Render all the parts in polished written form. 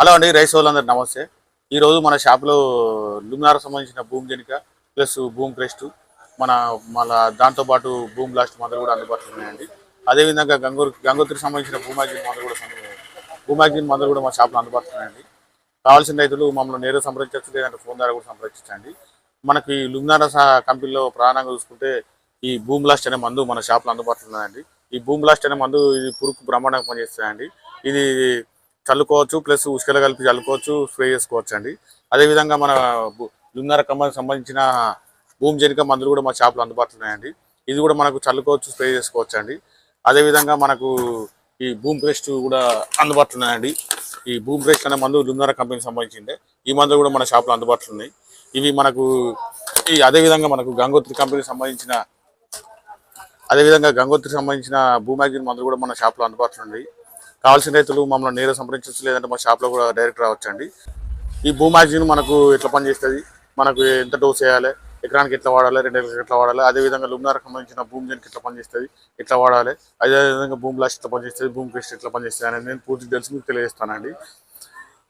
Hello అండి, rice వాళ్ళందరూ నమస్తే. ఈరోజు మన షాప్లో లుమినార్ సంబంధించిన భూమి జనిక ప్లస్ భూమి క్రెస్ట్ మన మళ్ళా దాంతోపాటు భూమి బ్లాస్ట్ మందులు కూడా అందుబాటులో ఉన్నాయండి. అదేవిధంగా గంగోత్రికి సంబంధించిన భూమాగ్జిన్ మందులు కూడా మా షాప్లో అందుబాటులో ఉన్నాయండి. కావాల్సిన రైతులు మమ్మల్ని నేరుగా సంప్రదించవచ్చు, లేదంటే ఫోన్ ద్వారా కూడా సంప్రదించండి. మనకి లుమినార్ కంపెనీలో ప్రధానంగా చూసుకుంటే ఈ భూమి బ్లాస్ట్ అనే మందు మన షాప్లో అందుబాటులో ఉన్నదండి. ఈ భూమి బ్లాస్ట్ అనే మందు ఇది పురుగు బ్రహ్మాండంగా పనిచేస్తుందండి. ఇది చల్లుకోవచ్చు, ప్లస్ ఉసుకలు కలిపి చల్లుకోవచ్చు, స్ప్రే చేసుకోవచ్చు అండి. అదేవిధంగా మన లుమినార్ కంపెనీకి సంబంధించిన భూమి జనిక మందులు కూడా మా షాప్లో అందుబాటులో ఉన్నాయండి. ఇది కూడా మనకు చల్లుకోవచ్చు, స్ప్రే చేసుకోవచ్చు అండి. అదేవిధంగా మనకు ఈ భూమి పేస్ట్ కూడా అందుబాటులో ఉన్నాయండి. ఈ భూమి పేస్ట్ అనే మందు లుమినార్ కంపెనీకి సంబంధించిందే. ఈ మందులు కూడా మన షాప్లో అందుబాటులో ఉన్నాయి. ఇవి మనకు అదేవిధంగా మనకు గంగోత్రి కంపెనీకి సంబంధించిన భూమాగ్జిన్ మందులు కూడా మన షాప్లో అందుబాటులో ఉన్నాయి. కావాల్సిన రైతులు మమ్మల్ని నేరుగా సంప్రదించవచ్చు, లేదంటే మా షాప్లో కూడా డైరెక్ట్ రావచ్చు అండి. ఈ భూమాగ్జిన్ మనకు ఎట్లా పనిచేస్తుంది, మనకు ఎంత డోస్ వేయాలి, ఎకరానికి ఎట్లా వాడాలి, 2 ఎకరాలకు ఎట్లా వాడాలి, అదేవిధంగా లుమినార్ సంబంధించిన భూమి జనిక ఎట్లా పనిచేస్తుంది, ఎట్లా వాడాలి, అదేవిధంగా భూమి బ్లాస్ట్ ఎట్లా పనిచేస్తుంది, భూమి పేస్ట్ ఎట్లా పనిచేస్తుంది అనేది నేను పూర్తి తెలిసి మీకు తెలియజేస్తానండి.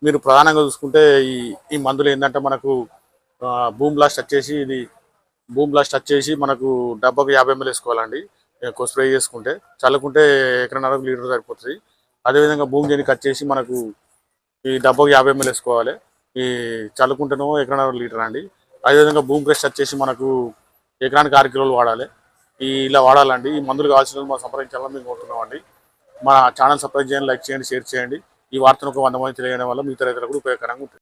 మీరు ప్రధానంగా చూసుకుంటే ఈ మందులు ఏంటంటే మనకు భూమి బ్లాస్ట్ వచ్చేసి మనకు డబ్బాకు 50 ml వేసుకోవాలండి. స్ప్రే చేసుకుంటే, చల్లుకుంటే ఎకరన్నరకు లీటర్ సరిపోతుంది. అదేవిధంగా భూమి జనిక వచ్చేసి మనకు ఈ డబ్బాకు 50 ml వేసుకోవాలి. ఈ చల్లుకుంటేనేమో ఎకరన్నరకు లీటర్ అండి. అదేవిధంగా భూమి పేస్ట్ వచ్చేసి మనకు ఎకరానికి 6 కిలోలు వాడాలి. ఇలా వాడాలండి. ఈ మందులు కావాల్సిన మా సంప్రదించాలని మేము కోరుతున్నామండి. మా ఛానల్ సబ్స్క్రైబ్ చేయండి, లైక్ చేయండి, షేర్ చేయండి. ఈ వార్తను ఒక 100 మంది తెలియడం వల్ల మిగతా రైతులకు కూడా ఉపయోగకరంగా ఉంటుంది.